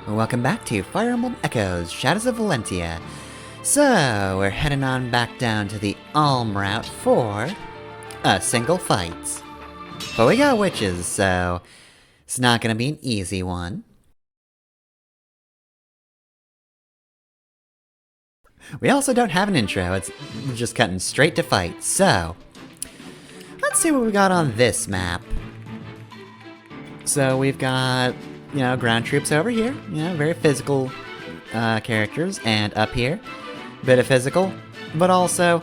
Welcome back to Fire Emblem Echoes, Shadows of Valentia. So, we're heading on back down to the Alm route for a single fight. But we got witches, so it's not gonna be an easy one. We also don't have an intro, we're just cutting straight to fight, so let's see what we got on this map. So we've got, ground troops over here, very physical characters, and up here, bit of physical, but also,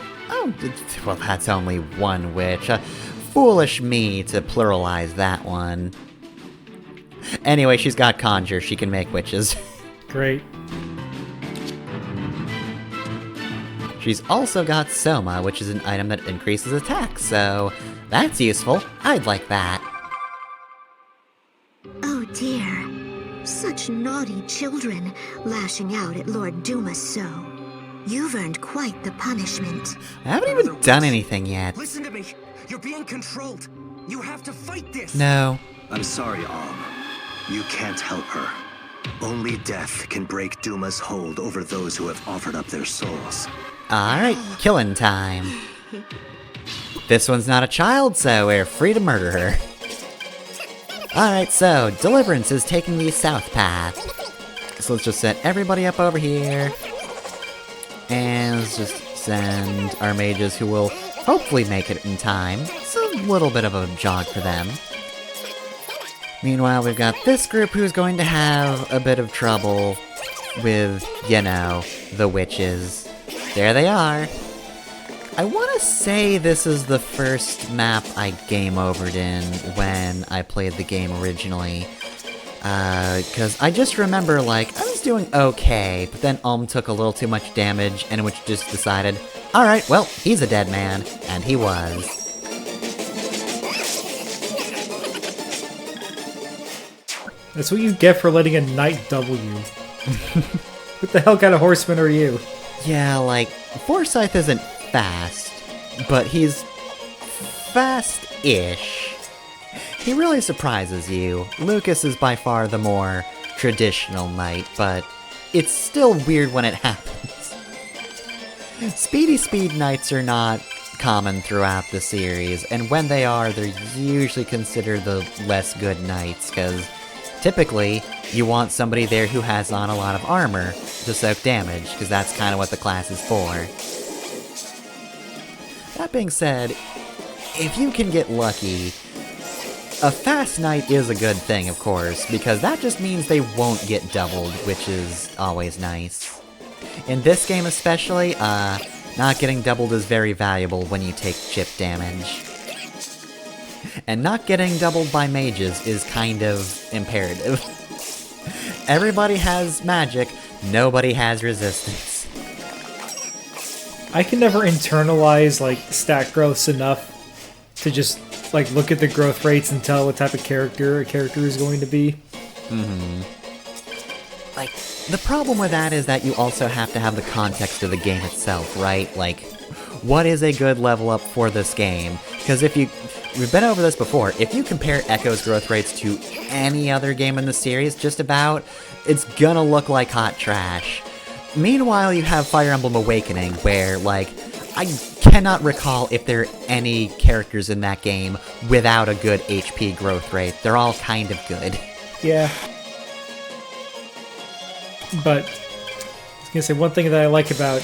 well, that's only one witch. Foolish me to pluralize that one. Anyway, she's got conjure, she can make witches. Great. She's also got Soma, which is an item that increases attack, so that's useful. I'd like that. Oh dear. Such naughty children, lashing out at Lord Dumas so. You've earned quite the punishment. I haven't even done anything yet. Listen to me. You're being controlled. You have to fight this. No. I'm sorry, Alm. You can't help her. Only death can break Duma's hold over those who have offered up their souls. Alright, killing time. This one's not a child, so we're free to murder her. Alright, so Deliverance is taking the south path. So let's just set everybody up over here. And let's just send our mages who will hopefully make it in time. It's a little bit of a jog for them. Meanwhile, we've got this group who's going to have a bit of trouble with, the witches. There they are. I want to say this is the first map I game overed in when I played the game originally. Because I just remember, I was doing okay, but then Ulm took a little too much damage, and which just decided, alright, well, he's a dead man, and he was. That's what you get for letting a knight double you. What the hell kind of horseman are you? Yeah, Forsyth isn't fast, but he's fast-ish. He really surprises you. Lucas is by far the more traditional knight, but it's still weird when it happens. Speedy speed knights are not common throughout the series, and when they are, they're usually considered the less good knights, because typically, you want somebody there who has on a lot of armor to soak damage, because that's kind of what the class is for. That being said, if you can get lucky, a fast knight is a good thing, of course, because that just means they won't get doubled, which is always nice. In this game especially, not getting doubled is very valuable when you take chip damage. And not getting doubled by mages is kind of imperative. Everybody has magic, nobody has resistance. I can never internalize, stat growths enough to just, look at the growth rates and tell what type of character a character is going to be. Mm-hmm. The problem with that is that you also have to have the context of the game itself, right? What is a good level up for this game? Because we've been over this before, if you compare Echo's growth rates to any other game in the series, just about, it's gonna look like hot trash. Meanwhile, you have Fire Emblem Awakening, where, I cannot recall if there are any characters in that game without a good HP growth rate. They're all kind of good. Yeah. But, I was gonna say, one thing that I like about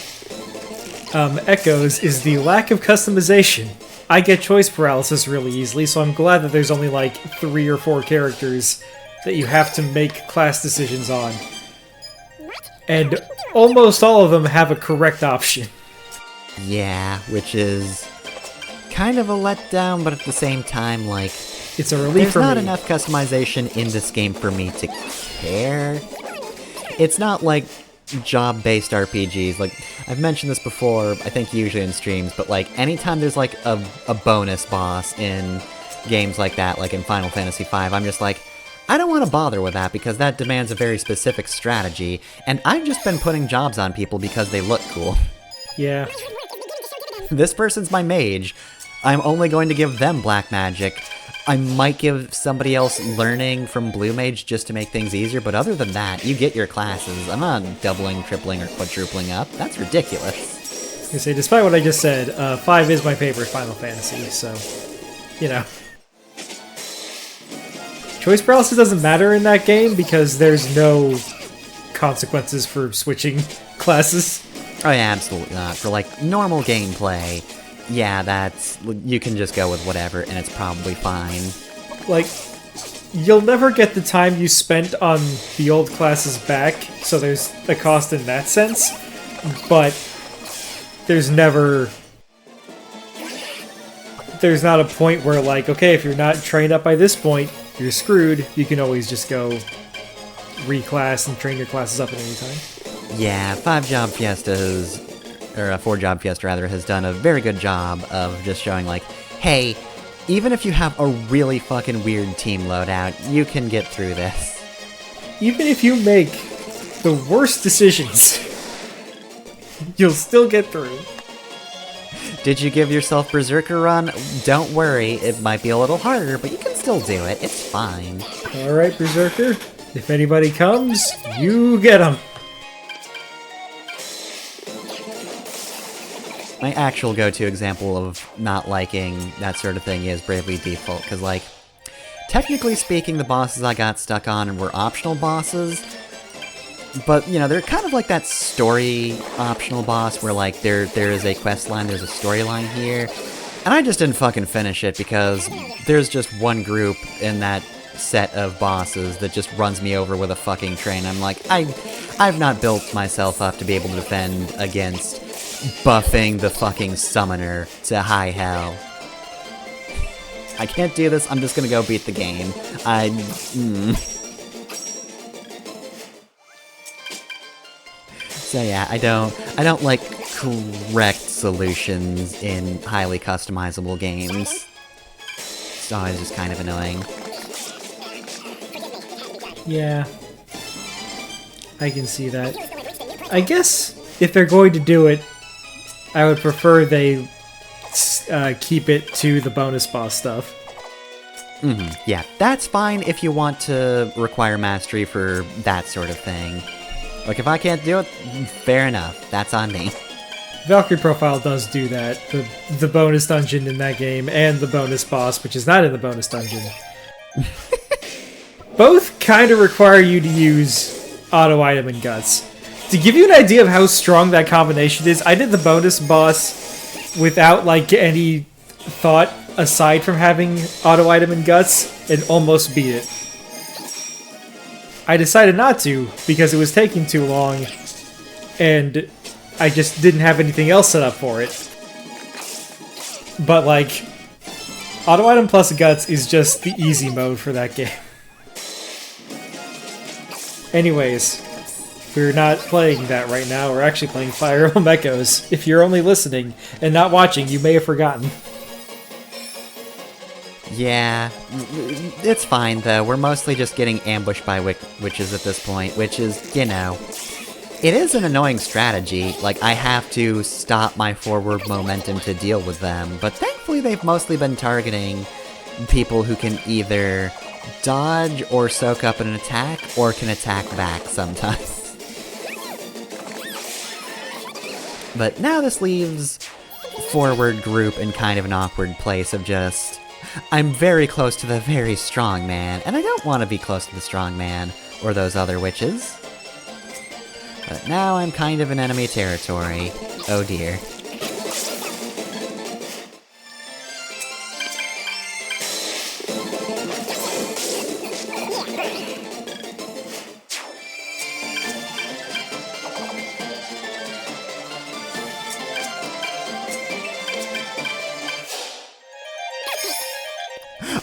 Echoes is the lack of customization. I get choice paralysis really easily, so I'm glad that there's only 3 or 4 characters that you have to make class decisions on. And almost all of them have a correct option. Yeah, which is kind of a letdown, but at the same time, it's a relief for me. There's not enough customization in this game for me to care. It's not job-based RPGs. I've mentioned this before, I think usually in streams, but anytime there's a bonus boss in games like that, in Final Fantasy V, I'm just I don't want to bother with that because that demands a very specific strategy, and I've just been putting jobs on people because they look cool. Yeah. This person's my mage. I'm only going to give them black magic. I might give somebody else learning from Blue Mage just to make things easier, but other than that, you get your classes. I'm not doubling, tripling, or quadrupling up. That's ridiculous. I say, despite what I just said, 5 is my favorite Final Fantasy, so, you know. Choice paralysis doesn't matter in that game because there's no consequences for switching classes. Oh yeah, absolutely not. For like normal gameplay, yeah, you can just go with whatever and it's probably fine. Like, you'll never get the time you spent on the old classes back, so there's a cost in that sense, but there's not a point where, like, okay, if you're not trained up by this point, you're screwed. You can always just go reclass and train your classes up at any time. Yeah, 4-Job Fiesta rather, has done a very good job of just showing, like, hey, even if you have a really fucking weird team loadout, you can get through this. Even if you make the worst decisions, you'll still get through. Did you give yourself Berserker Run? Don't worry, it might be a little harder, but you can still do it. It's fine. Alright, Berserker. If anybody comes, you get them. My actual go-to example of not liking that sort of thing is Bravely Default, because, like, technically speaking, the bosses I got stuck on were optional bosses, but, you know, they're kind of like that story optional boss where, like, there is a quest line, there's a storyline here, and I just didn't fucking finish it because there's just one group in that set of bosses that just runs me over with a fucking train. I'm like, I've not built myself up to be able to defend against buffing the fucking summoner to high hell. I can't do this, I'm just gonna go beat the game. So yeah, I don't like correct solutions in highly customizable games. It's always just kind of annoying. Yeah. I can see that. I guess if they're going to do it, I would prefer they keep it to the bonus boss stuff. Yeah, that's fine if you want to require mastery for that sort of thing. Like, if I can't do it, fair enough. That's on me. Valkyrie Profile does do that. The bonus dungeon in that game and the bonus boss, which is not in the bonus dungeon. Both kind of require you to use auto item and guts. To give you an idea of how strong that combination is, I did the bonus boss without, like, any thought aside from having auto item and guts and almost beat it. I decided not to because it was taking too long and I just didn't have anything else set up for it. But, like, auto item plus guts is just the easy mode for that game. Anyways, we're not playing that right now. We're actually playing Fire Emblem Echoes. If you're only listening and not watching, you may have forgotten. Yeah, it's fine though. We're mostly just getting ambushed by witches at this point, which is, you know, it is an annoying strategy. Like, I have to stop my forward momentum to deal with them, but thankfully they've mostly been targeting people who can either dodge or soak up an attack, or can attack back sometimes. But now this leaves forward group in kind of an awkward place of just, I'm very close to the very strong man, and I don't want to be close to the strong man or those other witches. But now I'm kind of in enemy territory. Oh dear.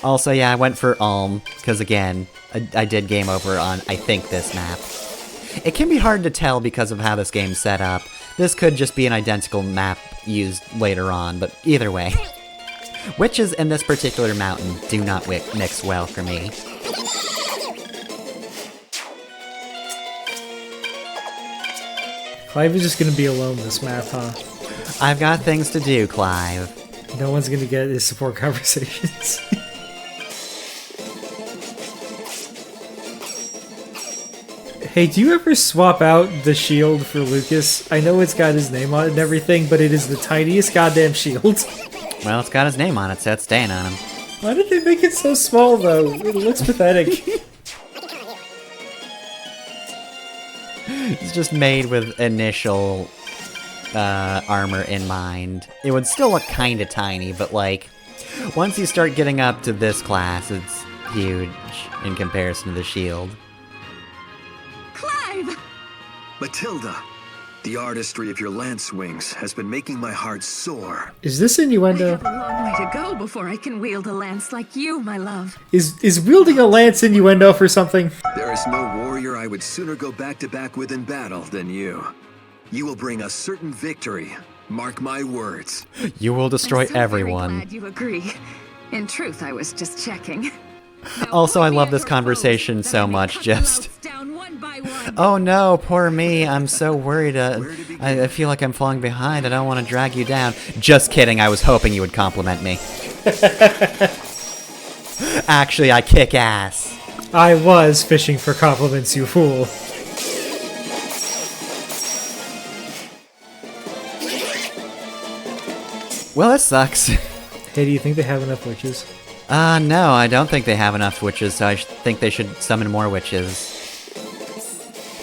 Also, yeah, I went for Ulm, because again, I did game over on, I think, this map. It can be hard to tell because of how this game's set up. This could just be an identical map used later on, but either way. Witches in this particular mountain do not mix well for me. Clive is just gonna be alone this map, huh? I've got things to do, Clive. No one's gonna get his support conversations. Hey, do you ever swap out the shield for Lucas? I know it's got his name on it and everything, but it is the tiniest goddamn shield. Well, it's got his name on it, so it's staying on him. Why did they make it so small, though? It looks pathetic. It's just made with initial armor in mind. It would still look kinda tiny, but like, once you start getting up to this class, it's huge in comparison to the shield. Clive! Matilda, the artistry of your lance wings has been making my heart soar. Is this I innuendo? have a long way to go before I can wield a lance like you, my love. Is wielding a lance innuendo for something? There is no warrior I would sooner go back to back with in battle than you. You will bring a certain victory. Mark my words. You will destroy I'm so very everyone. glad you agree. In truth, I was just checking. Also, I love this conversation so much, just... Oh no, poor me, I'm so worried, I feel like I'm falling behind, I don't want to drag you down. Just kidding, I was hoping you would compliment me. Actually, I kick ass. I was fishing for compliments, you fool. Well, that sucks. Hey, do you think they have enough witches? No, I don't think they have enough witches, so I think they should summon more witches.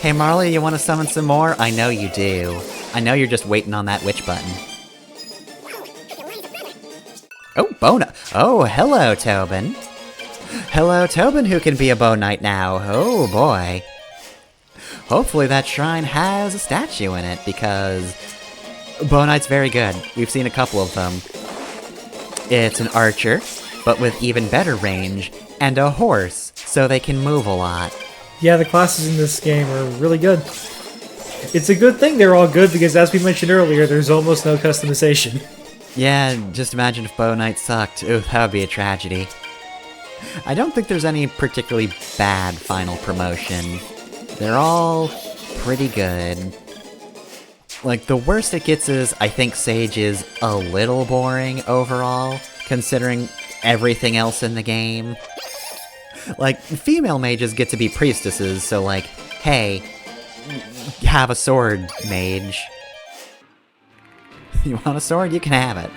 Hey Marla, you want to summon some more? I know you do. I know you're just waiting on that witch button. Oh, Bona. Oh, hello, Tobin. Hello, Tobin, who can be a Bow Knight now. Oh, boy. Hopefully that shrine has a statue in it, because Bow Knight's very good. We've seen a couple of them. It's an archer, but with even better range, and a horse, so they can move a lot. Yeah, the classes in this game are really good. It's a good thing they're all good because, as we mentioned earlier, there's almost no customization. Yeah, just imagine if Bow Knight sucked. Ooh, that would be a tragedy. I don't think there's any particularly bad final promotion. They're all pretty good. Like, the worst it gets is, I think Sage is a little boring overall, considering everything else in the game. Like, female mages get to be priestesses, so like, hey, have a sword, mage. You want a sword? You can have it.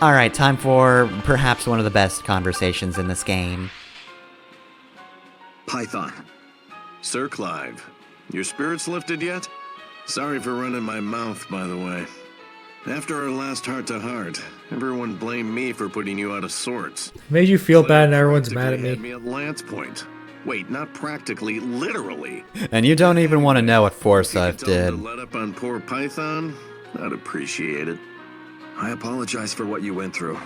Alright, time for perhaps one of the best conversations in this game. Python. Sir Clive, your spirits lifted yet? Sorry for running my mouth, by the way. After our last heart-to-heart, everyone blamed me for putting you out of sorts. Made you feel bad and everyone's mad at Had me. me at lance point. Wait, not practically, literally. And you don't even want to know what Forsyth Tell them did. to let up on poor Python? I'd appreciate it. I apologize for what you went through,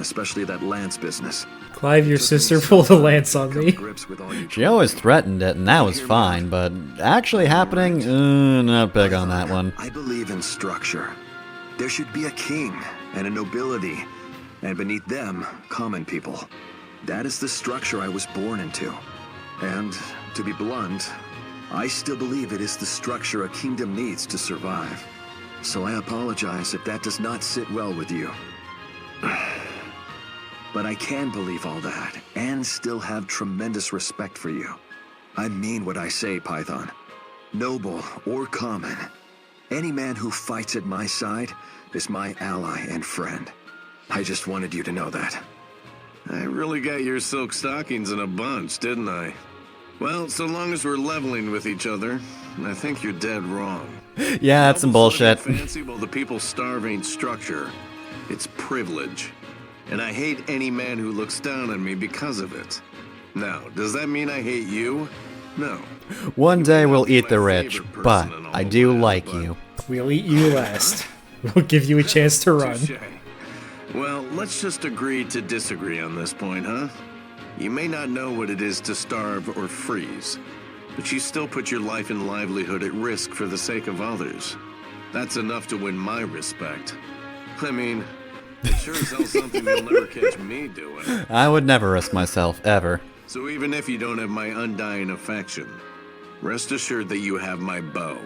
especially that lance business. Clive, your sister pulled a lance on me. Grips with all you She always threatened it, and that was fine, but actually happening, not big on that one. I believe in structure. There should be a king and a nobility, and beneath them, common people. That is the structure I was born into. And, to be blunt, I still believe it is the structure a kingdom needs to survive. So I apologize if that does not sit well with you. But I can believe all that, and still have tremendous respect for you. I mean what I say, Python. Noble or common, any man who fights at my side is my ally and friend. I just wanted you to know that. I really got your silk stockings in a bunch, didn't I? Well, so long as we're leveling with each other, I think you're dead wrong. Yeah, that's some Nobles bullshit. looking Fancy while the people starve ain't structure. It's privilege. And I hate any man who looks down on me because of it. Now, does that mean I hate you? No. One day we'll eat the rich, but I do like you. We'll eat you last. We'll give you a chance to run. Touche. Well, let's just agree to disagree on this point, huh? You may not know what it is to starve or freeze, but you still put your life and livelihood at risk for the sake of others. That's enough to win my respect. I mean, it sure as hell something you'll never catch me doing. I would never risk myself, ever. So even if you don't have my undying affection, rest assured that you have my bow,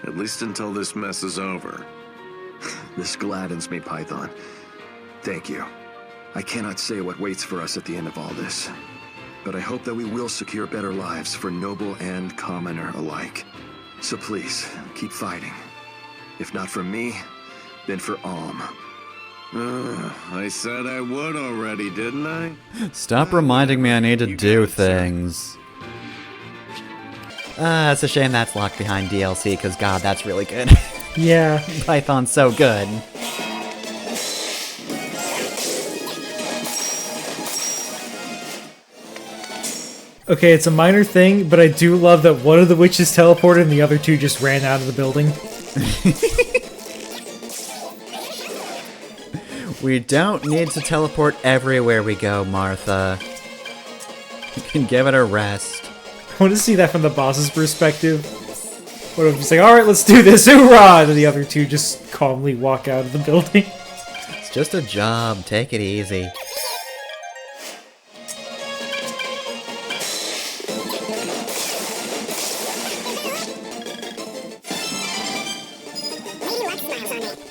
at least until this mess is over. This gladdens me, Python. Thank you. I cannot say what waits for us at the end of all this, but I hope that we will secure better lives for noble and commoner alike. So please, keep fighting. If not for me, then for Alm. I said I would already, didn't I? Stop reminding me I need to do things. It's a shame that's locked behind DLC, because god, that's really good. Yeah. Python's so good. Okay, it's a minor thing, but I do love that one of the witches teleported and the other two just ran out of the building. We don't need to teleport everywhere we go, Martha. You can give it a rest. I want to see that from the boss's perspective. What if he's like, alright, let's do this, hoorah! And the other two just calmly walk out of the building. It's just a job, take it easy.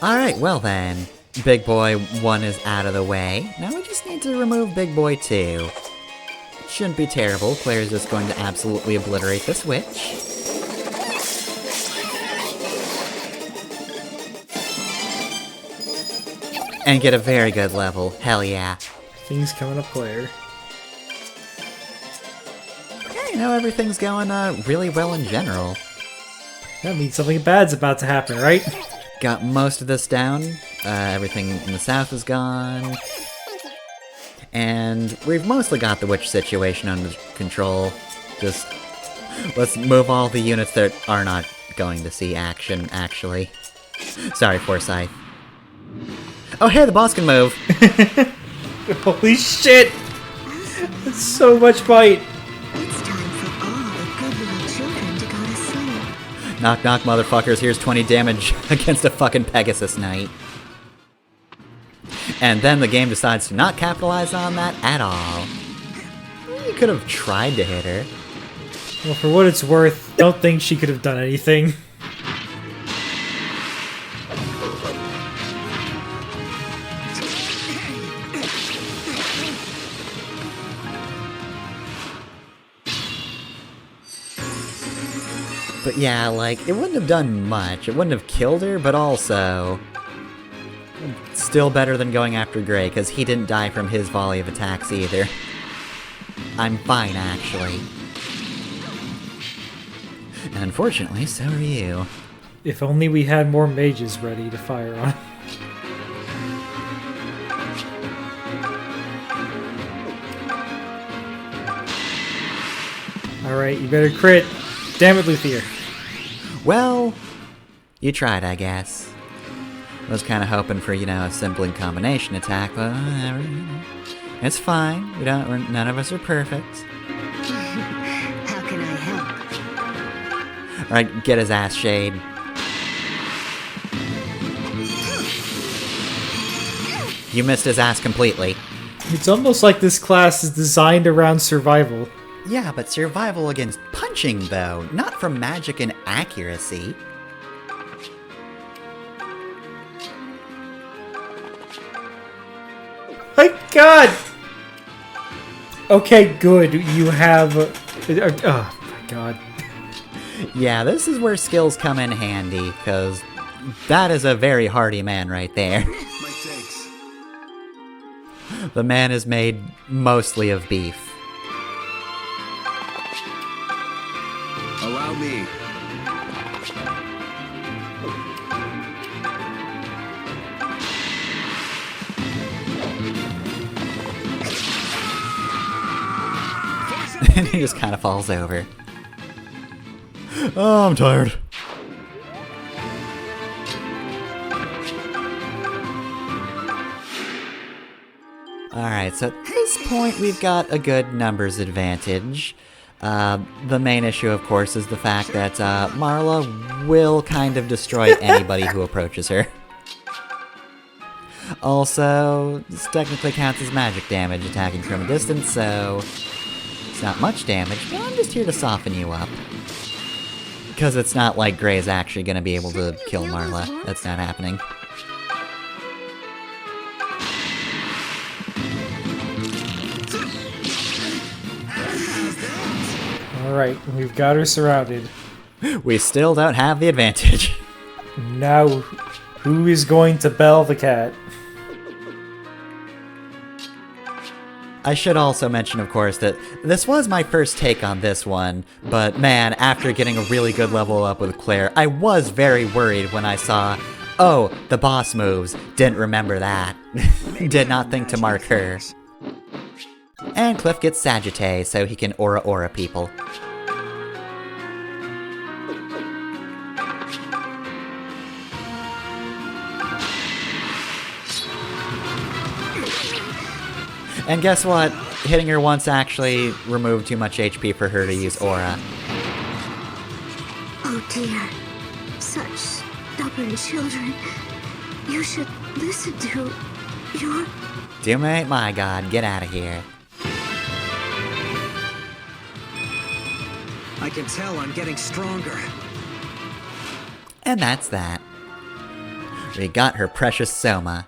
Alright, well then. Big Boy 1 is out of the way. Now we just need to remove Big Boy 2. Shouldn't be terrible. Claire's just going to absolutely obliterate this witch. And get a very good level. Hell yeah. Things coming up, Claire. Yeah, you know, everything's going really well in general. That means something bad's about to happen, right? Got most of this down. Everything in the south is gone. And we've mostly got the witch situation under control. Just let's move all the units that are not going to see action, actually. Sorry, Forsyth. Oh, hey, the boss can move! Holy shit! That's so much bite! It's time for all the good little children to go to sleep. Knock knock, motherfuckers, here's 20 damage against a fucking Pegasus Knight. And then the game decides to not capitalize on that at all. You could have tried to hit her. Well, for what it's worth, I don't think she could have done anything. But yeah, like, it wouldn't have done much. It wouldn't have killed her, but also... still better than going after Gray, because he didn't die from his volley of attacks either. I'm fine, actually. And unfortunately, so are you. If only we had more mages ready to fire on. Alright, you better crit. Damn it, Luthier. Well, you tried, I guess. I was kind of hoping for, you know, a simple combination attack, but whatever, you know. It's fine. None of us are perfect. How can I help? Alright, get his ass, Shade. You missed his ass completely. It's almost like this class is designed around survival. Yeah, but survival against punching, though, not from magic and accuracy. My god! Okay, good. You have... oh, my god. Yeah, this is where skills come in handy, because that is a very hardy man right there. My thanks. The man is made mostly of beef. Allow me. And he just kind of falls over. Oh, I'm tired. Alright, so at this point we've got a good numbers advantage. The main issue, of course, is the fact that Marla will kind of destroy anybody who approaches her. Also, this technically counts as magic damage attacking from a distance, so it's not much damage, but I'm just here to soften you up. Because it's not like Gray is actually going to be able to kill Marla. That's not happening. Alright, we've got her surrounded. We still don't have the advantage. Now, who is going to bell the cat? I should also mention, of course, that this was my first take on this one, but man, after getting a really good level up with Claire, I was very worried when I saw, oh, the boss moves, didn't remember that. Did not think to mark her. And Cliff gets Sagittae, so he can aura people. And guess what? Hitting her once actually removed too much HP for her to use aura. Oh dear. Such stubborn children. You should listen to your... Doom ain't my god, get out of here. I can tell I'm getting stronger. And that's that. We got her precious Soma.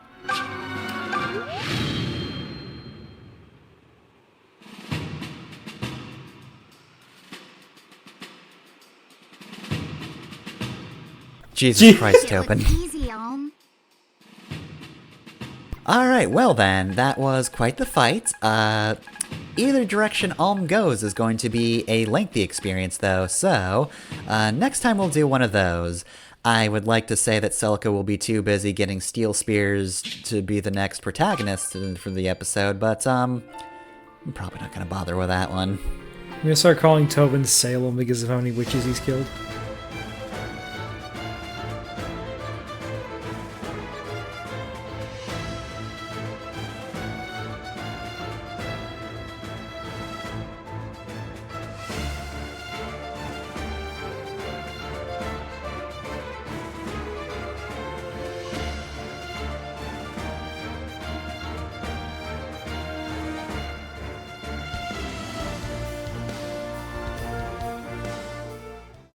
Jesus Christ, Topin. Easy, Alm. Alright, well then, that was quite the fight. Either direction Alm goes is going to be a lengthy experience though, so next time we'll do one of those. I would like to say that Celica will be too busy getting steel spears to be the next protagonist for the episode, but I'm probably not going to bother with that one. I'm gonna start calling Tobin Salem because of how many witches he's killed.